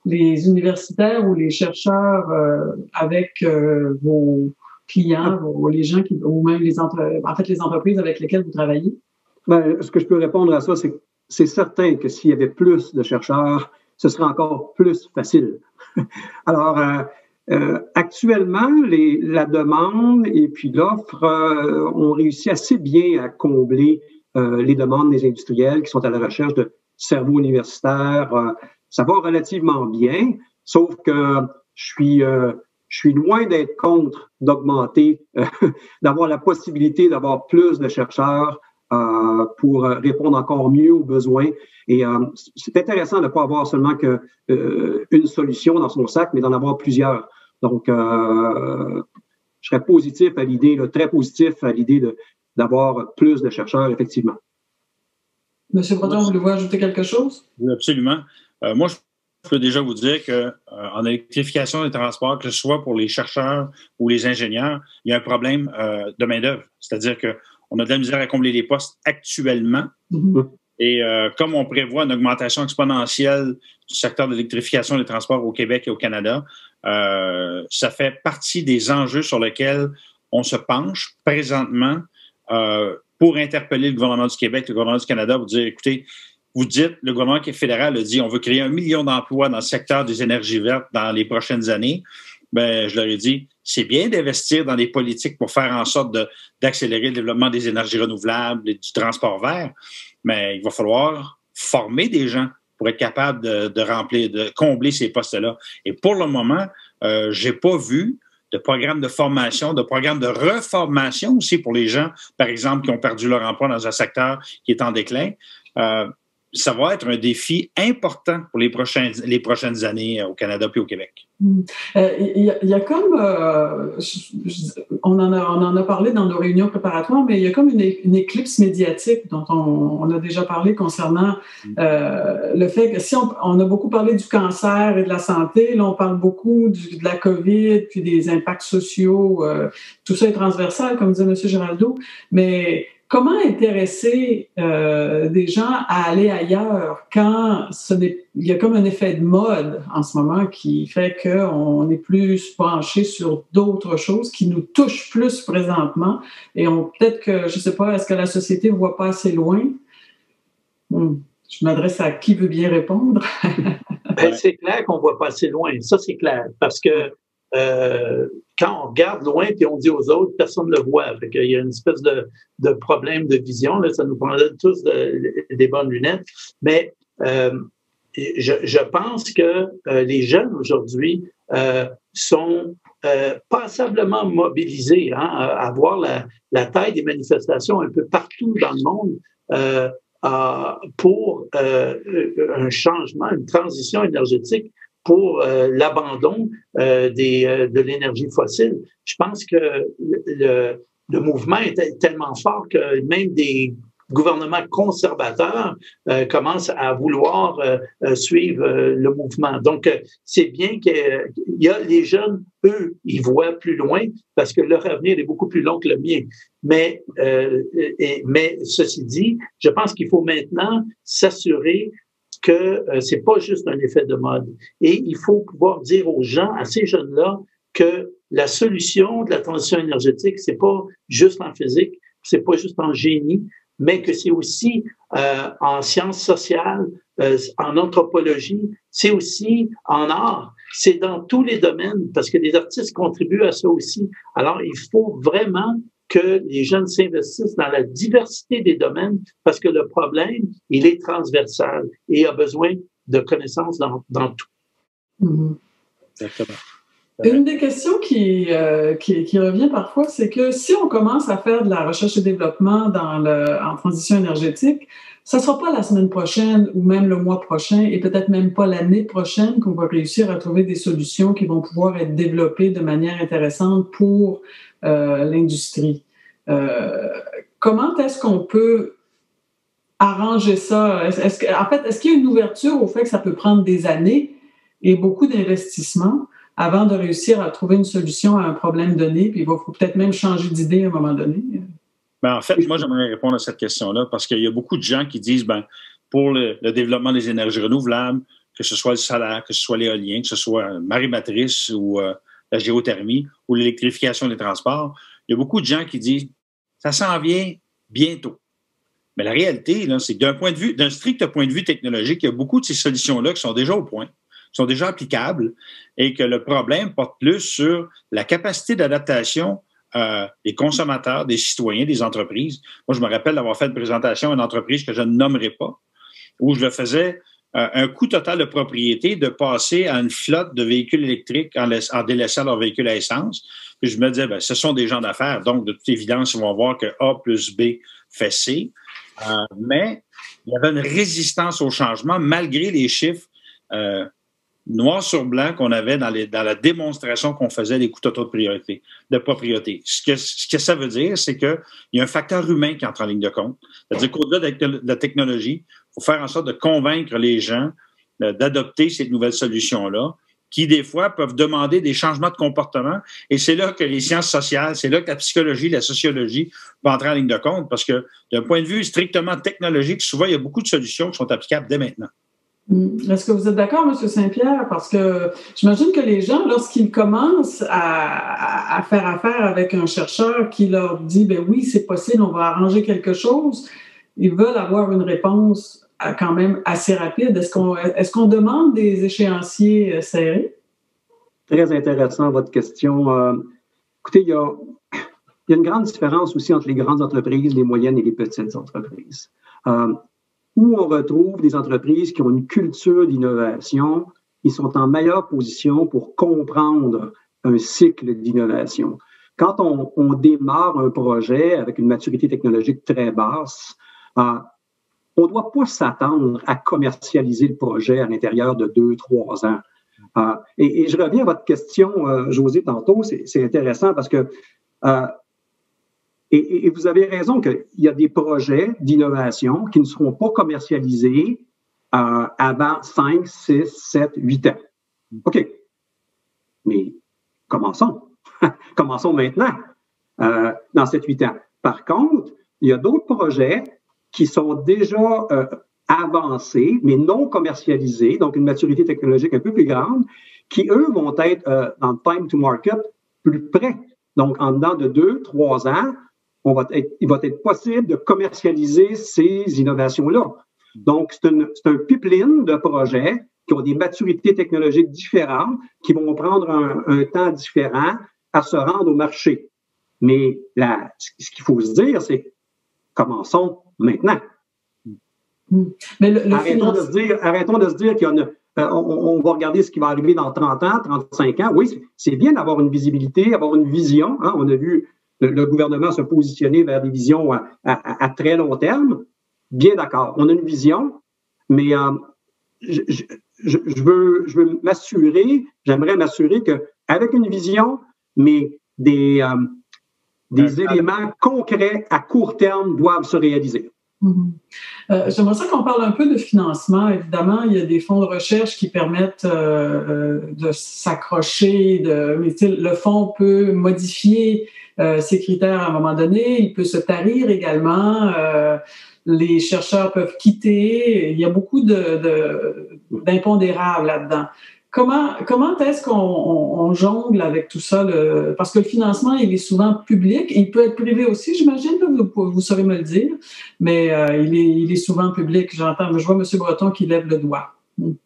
les universitaires ou les chercheurs avec vos clients, les gens ou même les entreprises avec lesquelles vous travaillez? Ben, ce que je peux répondre à ça, c'est que c'est certain que s'il y avait plus de chercheurs, ce serait encore plus facile. Alors, actuellement, la demande et puis l'offre ont réussi assez bien à combler les demandes des industriels qui sont à la recherche de cerveaux universitaires. Ça va relativement bien, sauf que je suis loin d'être contre d'augmenter, d'avoir la possibilité d'avoir plus de chercheurs pour répondre encore mieux aux besoins. Et c'est intéressant de ne pas avoir seulement une solution dans son sac, mais d'en avoir plusieurs. Donc, je serais positif à l'idée, très positif à l'idée d'avoir plus de chercheurs, effectivement. Monsieur Breton, voulez-vous ajouter quelque chose? Oui, absolument. Moi, je peux déjà vous dire qu'en électrification des transports, que ce soit pour les chercheurs ou les ingénieurs, il y a un problème de main-d'œuvre. C'est-à-dire qu'on a de la misère à combler les postes actuellement. Mm-hmm. Et comme on prévoit une augmentation exponentielle du secteur de l'électrification des transports au Québec et au Canada, ça fait partie des enjeux sur lesquels on se penche présentement pour interpeller le gouvernement du Québec, le gouvernement du Canada, pour dire, écoutez, vous dites, le gouvernement fédéral a dit, on veut créer 1 million d'emplois dans le secteur des énergies vertes dans les prochaines années. Ben, je leur ai dit, c'est bien d'investir dans des politiques pour faire en sorte d'accélérer le développement des énergies renouvelables et du transport vert, mais il va falloir former des gens pour être capable de combler ces postes-là. Et pour le moment, j'ai pas vu de programme de formation, de programme de reformation aussi pour les gens, par exemple, qui ont perdu leur emploi dans un secteur qui est en déclin. Ça va être un défi important pour les prochaines années au Canada puis au Québec. Il y a comme, on en a parlé dans nos réunions préparatoires, mais il y a comme une éclipse médiatique dont on a déjà parlé concernant le fait que si on a beaucoup parlé du cancer et de la santé, là on parle beaucoup de la COVID, puis des impacts sociaux, tout ça est transversal, comme disait M. Giraldo, mais comment intéresser des gens à aller ailleurs quand il y a comme un effet de mode en ce moment qui fait qu'on est plus penché sur d'autres choses qui nous touchent plus présentement et peut-être que, je ne sais pas, est-ce que la société ne voit pas assez loin? Je m'adresse à qui veut bien répondre. C'est clair qu'on ne voit pas assez loin, ça c'est clair, parce que quand on regarde loin et on dit aux autres, personne ne le voit. Fait qu'il y a une espèce de problème de vision. Là, ça nous prendrait tous des bonnes lunettes. Mais je pense que les jeunes aujourd'hui sont passablement mobilisés à voir la taille des manifestations un peu partout dans le monde pour un changement, une transition énergétique pour l'abandon de l'énergie fossile. Je pense que le mouvement est tellement fort que même des gouvernements conservateurs commencent à vouloir suivre le mouvement. Donc, c'est bien qu'il y a les jeunes, eux, ils voient plus loin parce que leur avenir est beaucoup plus long que le mien. Mais ceci dit, je pense qu'il faut maintenant s'assurer que c'est pas juste un effet de mode. Et il faut pouvoir dire aux gens, à ces jeunes-là, que la solution de la transition énergétique, c'est pas juste en physique, c'est pas juste en génie, mais que c'est aussi en sciences sociales, en anthropologie, c'est aussi en art. C'est dans tous les domaines, parce que les artistes contribuent à ça aussi. Alors, il faut vraiment que les jeunes s'investissent dans la diversité des domaines parce que le problème, il est transversal et il a besoin de connaissances dans tout. Mm-hmm. Exactement. Une des questions qui revient parfois, c'est que si on commence à faire de la recherche et développement en transition énergétique, ça ne sera pas la semaine prochaine ou même le mois prochain et peut-être même pas l'année prochaine qu'on va réussir à trouver des solutions qui vont pouvoir être développées de manière intéressante pour l'industrie. Comment est-ce qu'on peut arranger ça? Est-ce qu'il y a une ouverture au fait que ça peut prendre des années et beaucoup d'investissements avant de réussir à trouver une solution à un problème donné, puis il va faut peut-être même changer d'idée à un moment donné? En fait, moi, j'aimerais répondre à cette question-là parce qu'il y a beaucoup de gens qui disent, pour le développement des énergies renouvelables, que ce soit le solaire, que ce soit l'éolien, que ce soit marématrice ou la géothermie ou l'électrification des transports, il y a beaucoup de gens qui disent, ça s'en vient bientôt. Mais la réalité, là, c'est que d'un strict point de vue technologique, il y a beaucoup de ces solutions-là qui sont déjà au point, qui sont déjà applicables, et que le problème porte plus sur la capacité d'adaptation des consommateurs, des citoyens, des entreprises. Moi, je me rappelle d'avoir fait une présentation à une entreprise que je ne nommerai pas, où je le faisais un coût total de propriété de passer à une flotte de véhicules électriques en délaissant leurs véhicules à essence. Puis je me disais, ce sont des gens d'affaires, donc de toute évidence, ils vont voir que A plus B fait C. Mais il y avait une résistance au changement malgré les chiffres noir sur blanc qu'on avait dans la démonstration qu'on faisait des coûts totaux de propriété. Ce que ça veut dire, c'est qu'il y a un facteur humain qui entre en ligne de compte. C'est-à-dire qu'au-delà de la technologie, il faut faire en sorte de convaincre les gens d'adopter ces nouvelles solutions-là, qui, des fois, peuvent demander des changements de comportement. Et c'est là que les sciences sociales, c'est là que la psychologie, la sociologie peuvent entrer en ligne de compte, parce que d'un point de vue strictement technologique, souvent, il y a beaucoup de solutions qui sont applicables dès maintenant. Est-ce que vous êtes d'accord, M. Saint-Pierre? Parce que j'imagine que les gens, lorsqu'ils commencent à faire affaire avec un chercheur qui leur dit, oui, c'est possible, on va arranger quelque chose, ils veulent avoir une réponse quand même assez rapide. Est-ce qu'on demande des échéanciers serrés? Très intéressant, votre question. Écoutez, il y a une grande différence aussi entre les grandes entreprises, les moyennes et les petites entreprises. Où on retrouve des entreprises qui ont une culture d'innovation, ils sont en meilleure position pour comprendre un cycle d'innovation. Quand on démarre un projet avec une maturité technologique très basse, on ne doit pas s'attendre à commercialiser le projet à l'intérieur de 2-3 ans. Et je reviens à votre question, José, tantôt, c'est intéressant parce que et vous avez raison qu'il y a des projets d'innovation qui ne seront pas commercialisés avant 5, 6, 7, 8 ans. OK. Mais commençons. Commençons maintenant dans 7-8 ans. Par contre, il y a d'autres projets qui sont déjà avancés, mais non commercialisés, donc une maturité technologique un peu plus grande, qui, eux, vont être dans le time to market plus près. Donc, en dedans de 2-3 ans, il va être possible de commercialiser ces innovations-là. Donc, c'est un pipeline de projets qui ont des maturités technologiques différentes, qui vont prendre un temps différent à se rendre au marché. Mais ce qu'il faut se dire, c'est commençons maintenant. Mais arrêtons de se dire qu'il y a on va regarder ce qui va arriver dans 30 ans, 35 ans. Oui, c'est bien d'avoir une visibilité, avoir une vision. Hein. On a vu le gouvernement se positionner vers des visions à très long terme. Bien d'accord, on a une vision, mais je veux m'assurer, j'aimerais m'assurer qu'avec une vision, mais des éléments concrets à court terme doivent se réaliser. J'aimerais ça qu'on parle un peu de financement. Évidemment, il y a des fonds de recherche qui permettent de s'accrocher. Mais le fonds peut modifier ses critères à un moment donné. Il peut se tarir également. Les chercheurs peuvent quitter. Il y a beaucoup d'impondérables là-dedans. Comment est-ce qu'on jongle avec tout ça? Parce que le financement, il est souvent public. Il peut être privé aussi, j'imagine. Vous saurez me le dire. Mais il est souvent public. Je vois M. Breton qui lève le doigt.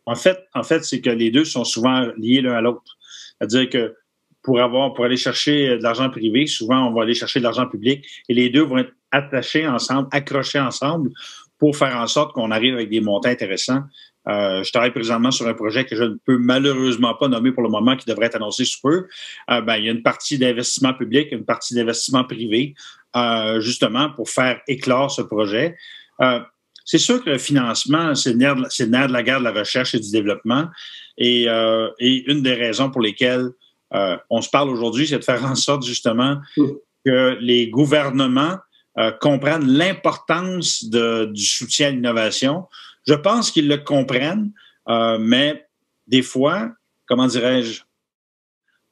En fait, c'est que les deux sont souvent liés l'un à l'autre. C'est-à-dire que pour aller chercher de l'argent privé, souvent, on va aller chercher de l'argent public et les deux vont être accrochés ensemble pour faire en sorte qu'on arrive avec des montants intéressants. Je travaille présentement sur un projet que je ne peux malheureusement pas nommer pour le moment, qui devrait être annoncé sous peu. Il y a une partie d'investissement public, une partie d'investissement privé, justement pour faire éclore ce projet. C'est sûr que le financement, c'est le nerf de la guerre de la recherche et du développement. Et une des raisons pour lesquelles on se parle aujourd'hui, c'est de faire en sorte justement que les gouvernements comprennent l'importance du soutien à l'innovation. Je pense qu'ils le comprennent, mais des fois, comment dirais-je,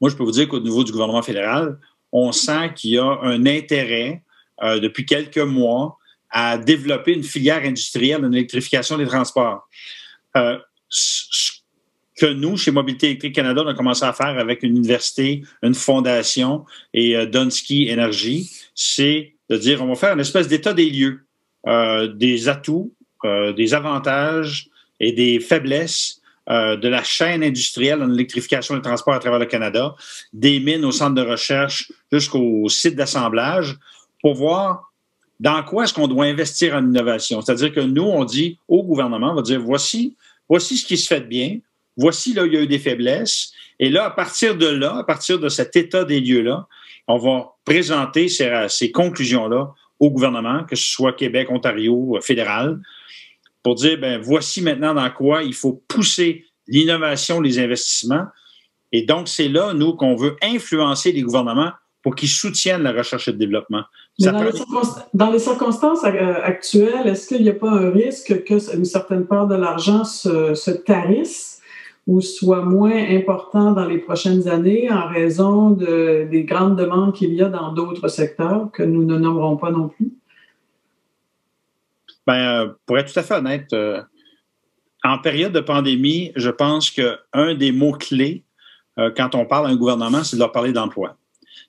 moi, je peux vous dire qu'au niveau du gouvernement fédéral, on sent qu'il y a un intérêt depuis quelques mois à développer une filière industrielle en électrification des transports. Ce que nous, chez Mobilité électrique Canada, on a commencé à faire avec une université, une fondation et Dunsky Energy, c'est de dire on va faire une espèce d'état des lieux, des atouts, des avantages et des faiblesses de la chaîne industrielle en électrification des transports à travers le Canada, des mines au centre de recherche jusqu'au site d'assemblage, pour voir dans quoi est-ce qu'on doit investir en innovation. C'est-à-dire que nous, on dit au gouvernement, on va dire voici ce qui se fait de bien, voici là où il y a eu des faiblesses, et là, à partir de cet état des lieux-là, on va présenter ces conclusions-là au gouvernement, que ce soit Québec, Ontario, fédéral, pour dire, voici maintenant dans quoi il faut pousser l'innovation, les investissements. Et donc, c'est là, nous, qu'on veut influencer les gouvernements pour qu'ils soutiennent la recherche et le développement. Mais dans les circonstances actuelles, est-ce qu'il n'y a pas un risque qu'une certaine part de l'argent se tarisse ou soit moins important dans les prochaines années en raison des grandes demandes qu'il y a dans d'autres secteurs que nous ne nommerons pas non plus? Pour être tout à fait honnête, en période de pandémie, je pense qu'un des mots-clés quand on parle à un gouvernement, c'est de leur parler d'emploi.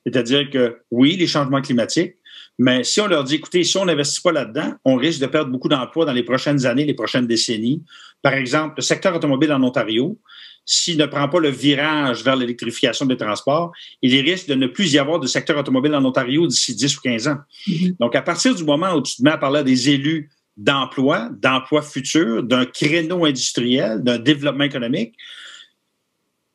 C'est-à-dire que, oui, les changements climatiques, mais si on leur dit, écoutez, si on n'investit pas là-dedans, on risque de perdre beaucoup d'emplois dans les prochaines années, les prochaines décennies. Par exemple, le secteur automobile en Ontario, s'il ne prend pas le virage vers l'électrification des transports, il risque de ne plus y avoir de secteur automobile en Ontario d'ici 10 ou 15 ans. Mm-hmm. Donc, à partir du moment où tu te mets à parler des élus d'emploi futurs, d'un créneau industriel, d'un développement économique,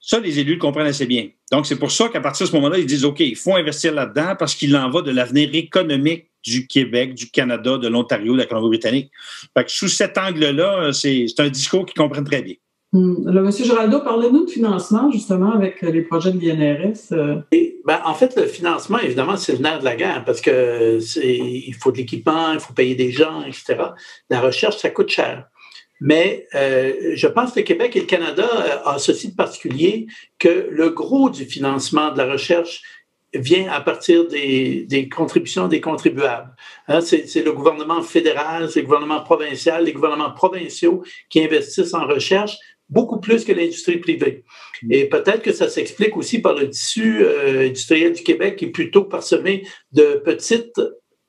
ça, les élus le comprennent assez bien. Donc, c'est pour ça qu'à partir de ce moment-là, ils disent, OK, il faut investir là-dedans parce qu'il en va de l'avenir économique du Québec, du Canada, de l'Ontario, de la Colombie-Britannique. Fait que sous cet angle-là, c'est un discours qu'ils comprennent très bien. Là, M. Giraldo, parlez-nous de financement, justement, avec les projets de l'INRS. En fait, le financement, évidemment, c'est le nerf de la guerre parce que il faut de l'équipement, il faut payer des gens, etc. La recherche, ça coûte cher. Mais je pense que le Québec et le Canada ont ceci de particulier que le gros du financement de la recherche vient à partir des contributions des contribuables. C'est le gouvernement fédéral, c'est le gouvernement provincial, les gouvernements provinciaux qui investissent en recherche beaucoup plus que l'industrie privée. Et peut-être que ça s'explique aussi par le tissu industriel du Québec qui est plutôt parsemé de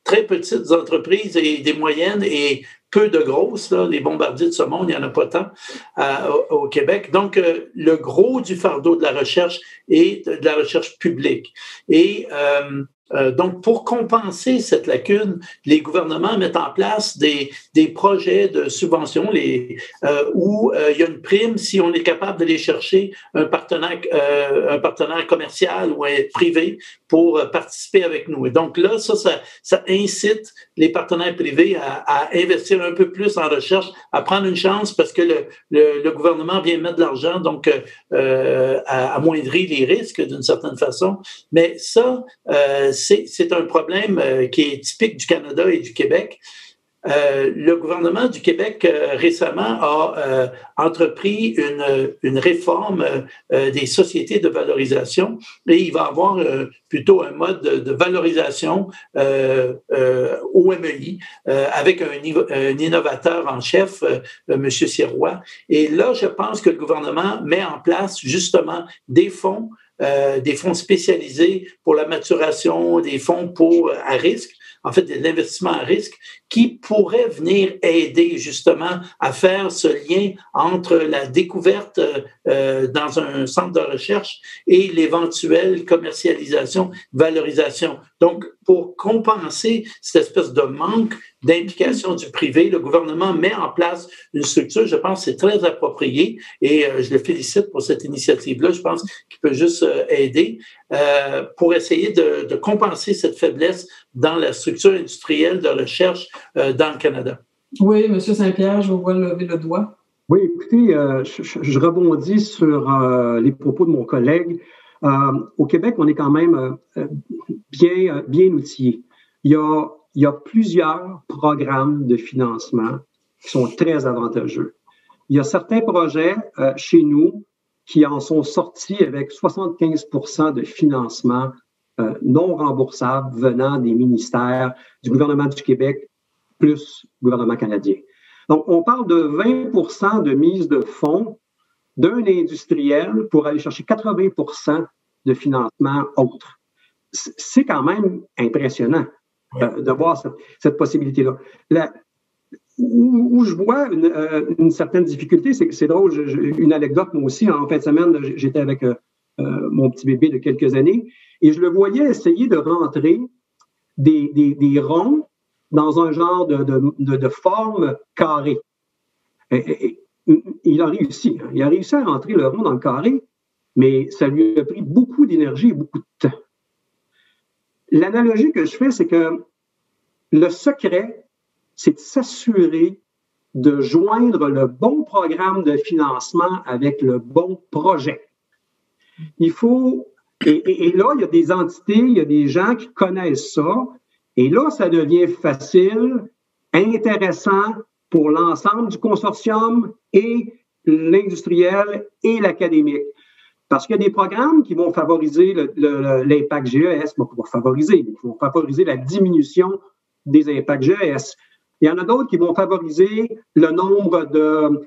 très petites entreprises et des moyennes et peu de grosses, là, les bombardiers de ce monde, il n'y en a pas tant au Québec. Donc, le gros du fardeau de la recherche est de la recherche publique. Et donc, pour compenser cette lacune, les gouvernements mettent en place des projets de subvention où il y a une prime si on est capable d'aller chercher un partenaire commercial ou privé pour participer avec nous. Et donc là, ça incite les partenaires privés à investir un peu plus en recherche, à prendre une chance parce que le gouvernement vient mettre de l'argent, donc à amoindrir les risques d'une certaine façon. Mais ça, c'est un problème qui est typique du Canada et du Québec. Le gouvernement du Québec récemment a entrepris une réforme des sociétés de valorisation et il va avoir plutôt un mode de valorisation au MEI avec un innovateur en chef, M. Sirois. Et là, je pense que le gouvernement met en place justement des fonds spécialisés pour la maturation, des fonds à risque, en fait, de l'investissement à risque, qui pourrait venir aider justement à faire ce lien entre la découverte dans un centre de recherche et l'éventuelle commercialisation, valorisation. Donc, pour compenser cette espèce de manque d'implication du privé, le gouvernement met en place une structure, je pense, c'est très approprié et je le félicite pour cette initiative-là. Je pense qu'il peut juste aider pour essayer de compenser cette faiblesse dans la structure industrielle de recherche dans le Canada. Oui, M. Saint-Pierre, je vous vois lever le doigt. Oui, écoutez, je rebondis sur les propos de mon collègue. Au Québec, on est quand même bien outillé. Il y a il y a plusieurs programmes de financement qui sont très avantageux. Il y a certains projets chez nous qui en sont sortis avec 75% de financement non remboursable venant des ministères du gouvernement du Québec plus gouvernement canadien. Donc, on parle de 20% de mise de fonds d'un industriel pour aller chercher 80% de financement autre. C'est quand même impressionnant de voir cette possibilité-là. Où je vois une certaine difficulté, c'est drôle, une anecdote, moi aussi, en fin de semaine, j'étais avec mon petit bébé de quelques années et je le voyais essayer de rentrer des ronds dans un genre de forme carrée. Et il a réussi. Hein. Il a réussi à rentrer le rond dans le carré, mais ça lui a pris beaucoup d'énergie et beaucoup de temps. L'analogie que je fais, c'est que le secret, c'est de s'assurer de joindre le bon programme de financement avec le bon projet. Il faut, et là, il y a des entités, il y a des gens qui connaissent ça, et là, ça devient facile, intéressant pour l'ensemble du consortium et l'industriel et l'académique. Parce qu'il y a des programmes qui vont favoriser l'impact GES, pour favoriser, ils vont favoriser la diminution des impacts GES. Il y en a d'autres qui vont favoriser le nombre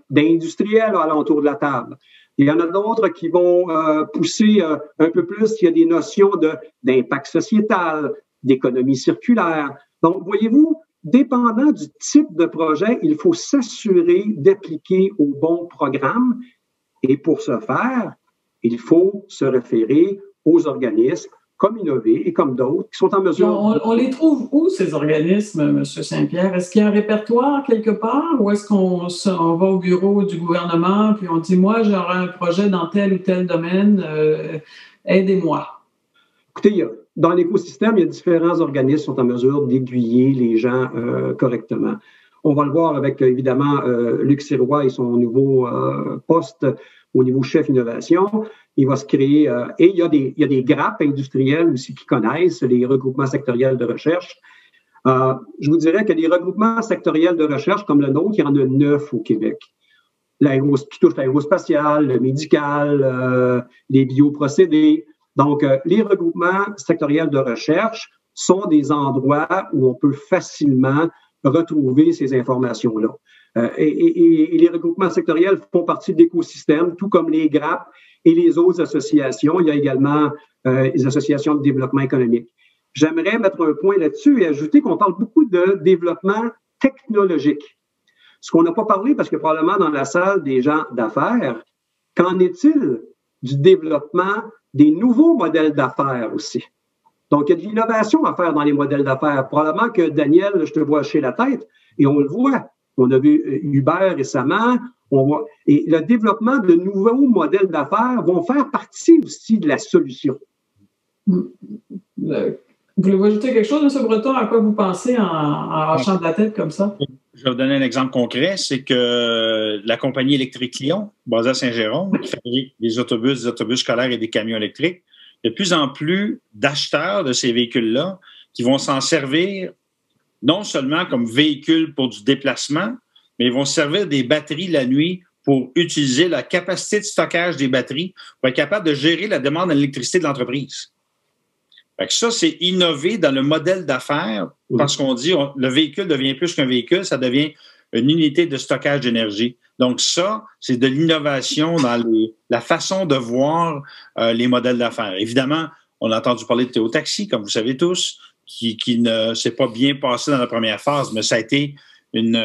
d'industriels alentour de la table. Il y en a d'autres qui vont pousser un peu plus, il y a des notions d'impact sociétal, d'économie circulaire. Donc, voyez-vous, dépendant du type de projet, il faut s'assurer d'appliquer au bon programme. Et pour ce faire, il faut se référer aux organismes comme Innover et comme d'autres qui sont en mesure... On les trouve où, ces organismes, M. Saint-Pierre? Est-ce qu'il y a un répertoire quelque part ou est-ce qu'on va au bureau du gouvernement puis on dit, moi, j'aurai un projet dans tel ou tel domaine, aidez-moi? Écoutez, dans l'écosystème, il y a différents organismes qui sont en mesure d'aiguiller les gens correctement. On va le voir avec, évidemment, Luc Sirois et son nouveau poste au niveau chef innovation. Il va se créer, et il y a des grappes industrielles aussi qui connaissent les regroupements sectoriels de recherche. Je vous dirais que les regroupements sectoriels de recherche comme le nôtre, il y en a 9 au Québec. Qui touche l'aérospatial, le médical, les bioprocédés. Donc, les regroupements sectoriels de recherche sont des endroits où on peut facilement retrouver ces informations-là. Et les regroupements sectoriels font partie de l'écosystème, tout comme les grappes et les autres associations. Il y a également les associations de développement économique. J'aimerais mettre un point là-dessus et ajouter qu'on parle beaucoup de développement technologique. Ce qu'on n'a pas parlé, parce que probablement dans la salle des gens d'affaires, qu'en est-il du développement des nouveaux modèles d'affaires aussi? Donc, il y a de l'innovation à faire dans les modèles d'affaires. Probablement que, Daniel, je te vois hocher la tête, et on le voit. On a vu Uber récemment. Et le développement de nouveaux modèles d'affaires vont faire partie aussi de la solution. Voulez-vous ajouter quelque chose, M. Breton, à quoi vous pensez en hochant de la tête comme ça? Je vais vous donner un exemple concret. C'est que la compagnie électrique Lyon, basée à Saint-Jérôme, qui fabrique des autobus scolaires et des camions électriques, il y a de plus en plus d'acheteurs de ces véhicules-là qui vont s'en servir non seulement comme véhicule pour du déplacement, mais ils vont servir des batteries la nuit pour utiliser la capacité de stockage des batteries pour être capable de gérer la demande d'électricité de l'entreprise. Fait que ça, c'est innover dans le modèle d'affaires parce qu'on dit le véhicule devient plus qu'un véhicule, ça devient une unité de stockage d'énergie. Donc ça, c'est de l'innovation dans la façon de voir les modèles d'affaires. Évidemment, on a entendu parler de Théo Taxi, comme vous savez tous, qui ne s'est pas bien passé dans la première phase, mais ça a été une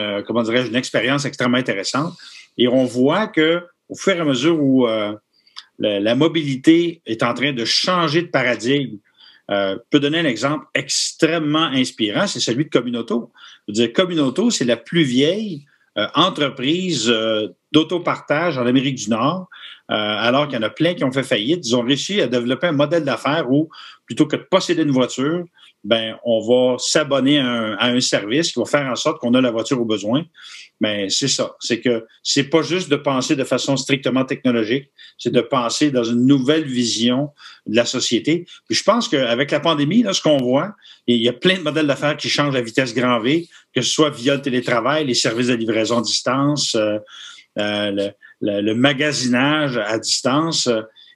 expérience extrêmement intéressante. Et on voit que au fur et à mesure où la mobilité est en train de changer de paradigme, je peux donner un exemple extrêmement inspirant, c'est celui de Communauto. Je veux dire, Communauto, c'est la plus vieille entreprise d'autopartage en Amérique du Nord. alors qu'il y en a plein qui ont fait faillite. Ils ont réussi à développer un modèle d'affaires où, plutôt que de posséder une voiture, ben on va s'abonner à un service qui va faire en sorte qu'on a la voiture au besoin. Mais c'est ça, c'est que c'est pas juste de penser de façon strictement technologique, c'est de penser dans une nouvelle vision de la société. Puis je pense qu'avec la pandémie, là, ce qu'on voit, il y a plein de modèles d'affaires qui changent à vitesse grand V, que ce soit via le télétravail, les services de livraison à distance, le magasinage à distance.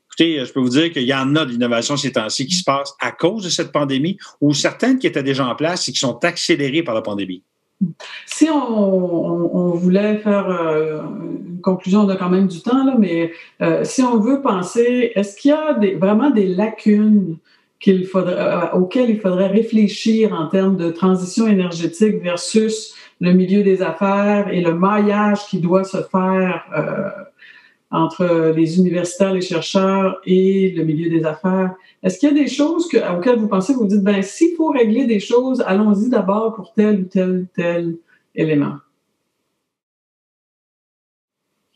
Écoutez, je peux vous dire qu'il y en a de l'innovation ces temps-ci qui se passe à cause de cette pandémie ou certaines qui étaient déjà en place et qui sont accélérées par la pandémie. Si on voulait faire une conclusion, on a quand même du temps, là, mais si on veut penser, est-ce qu'il y a vraiment des lacunes auxquelles il faudrait réfléchir en termes de transition énergétique versus le milieu des affaires et le maillage qui doit se faire entre les universitaires, les chercheurs et le milieu des affaires? Est-ce qu'il y a des choses auxquelles vous pensez, vous dites, ben s'il faut régler des choses, allons-y d'abord pour tel ou tel élément?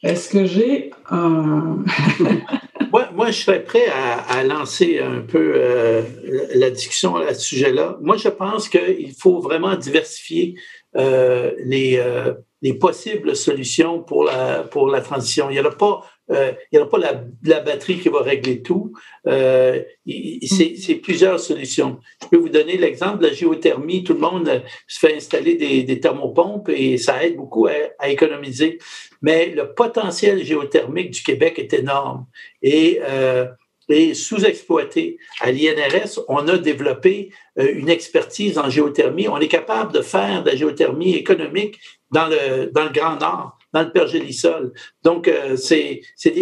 Est-ce que j'ai un... Moi, je serais prêt à lancer un peu la discussion à ce sujet-là. Moi, je pense qu'il faut vraiment diversifier les possibles solutions pour la transition. Il n'y aura pas la batterie qui va régler tout. C'est plusieurs solutions. Je peux vous donner l'exemple de la géothermie. Tout le monde se fait installer des thermopompes et ça aide beaucoup à économiser. Mais le potentiel géothermique du Québec est énorme et sous-exploité. À l'INRS, on a développé une expertise en géothermie. On est capable de faire de la géothermie économique dans le Grand Nord, dans le pergélisol. Donc,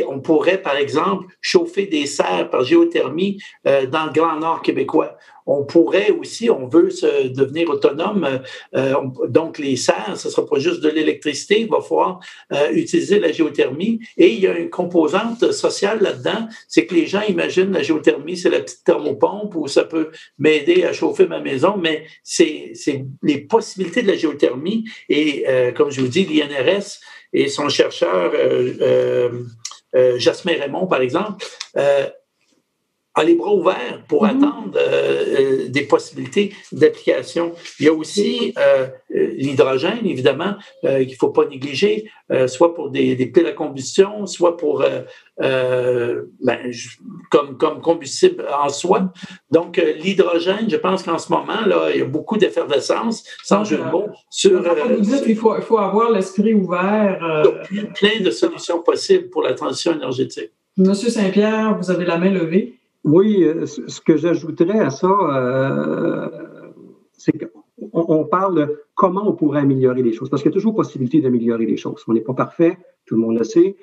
on pourrait, par exemple, chauffer des serres par géothermie dans le Grand Nord québécois. On pourrait aussi, on veut devenir autonome, donc les serres, ce ne sera pas juste de l'électricité, il va falloir utiliser la géothermie. Et il y a une composante sociale là-dedans, c'est que les gens imaginent la géothermie, c'est la petite thermopompe ou ça peut m'aider à chauffer ma maison, mais c'est les possibilités de la géothermie. Et comme je vous dis, l'INRS et son chercheur Jasmin Raymond, par exemple, a les bras ouverts pour attendre des possibilités d'application. Il y a aussi l'hydrogène, évidemment, qu'il ne faut pas négliger, soit pour des piles à combustion, soit pour comme combustible en soi. Donc, l'hydrogène, je pense qu'en ce moment, là, il y a beaucoup d'effervescence, sans jeu de mots, sur... vous dites qu'il faut avoir l'esprit ouvert. Il y a plein de solutions possibles pour la transition énergétique. Monsieur Saint-Pierre, vous avez la main levée. Oui, ce que j'ajouterais à ça, c'est qu'on parle de comment on pourrait améliorer les choses, parce qu'il y a toujours possibilité d'améliorer les choses. On n'est pas parfait, tout le monde le sait.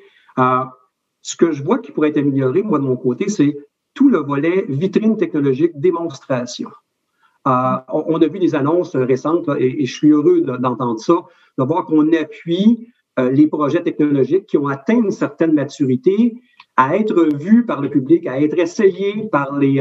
Ce que je vois qui pourrait être amélioré, moi, de mon côté, c'est tout le volet vitrine technologique, démonstration. On a vu des annonces récentes, là, et je suis heureux d'entendre ça, de voir qu'on appuie les projets technologiques qui ont atteint une certaine maturité, à être vus par le public, à être essayés par les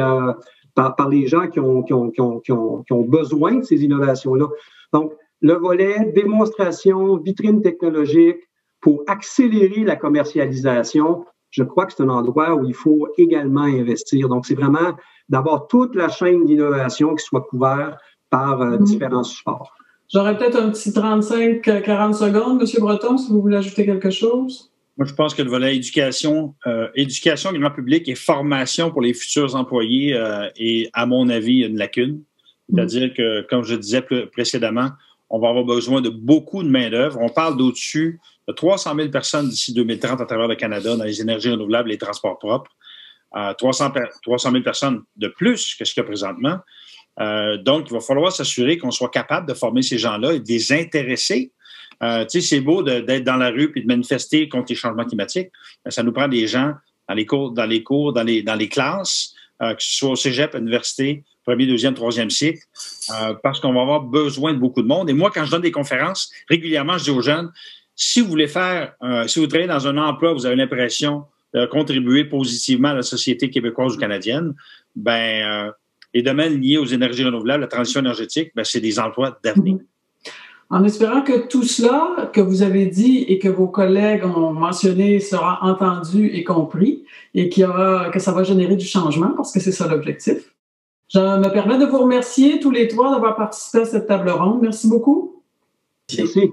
gens qui ont besoin de ces innovations-là. Donc, le volet démonstration, vitrine technologique, pour accélérer la commercialisation, je crois que c'est un endroit où il faut également investir. Donc, c'est vraiment d'avoir toute la chaîne d'innovation qui soit couverte par différents supports. J'aurais peut-être un petit 35-40 secondes, M. Breton, si vous voulez ajouter quelque chose. Moi, je pense que le volet éducation grand public et formation pour les futurs employés est, à mon avis, une lacune. C'est-à-dire que, comme je disais précédemment, on va avoir besoin de beaucoup de main-d'œuvre. On parle d'au-dessus de 300 000 personnes d'ici 2030 à travers le Canada dans les énergies renouvelables et les transports propres. 300 000 personnes de plus que ce qu'il y a présentement. Donc, il va falloir s'assurer qu'on soit capable de former ces gens-là et de les intéresser. Tu sais, c'est beau d'être dans la rue et de manifester contre les changements climatiques. Ça nous prend des gens dans les cours, dans les classes, que ce soit au cégep, à l'université, premier, deuxième, troisième cycle, parce qu'on va avoir besoin de beaucoup de monde. Et moi, quand je donne des conférences, régulièrement, je dis aux jeunes, si vous voulez si vous travaillez dans un emploi, vous avez l'impression de contribuer positivement à la société québécoise ou canadienne, les domaines liés aux énergies renouvelables, la transition énergétique, c'est des emplois d'avenir. En espérant que tout cela que vous avez dit et que vos collègues ont mentionné sera entendu et compris et que ça va générer du changement parce que c'est ça l'objectif. Je me permets de vous remercier tous les trois d'avoir participé à cette table ronde. Merci beaucoup. Merci.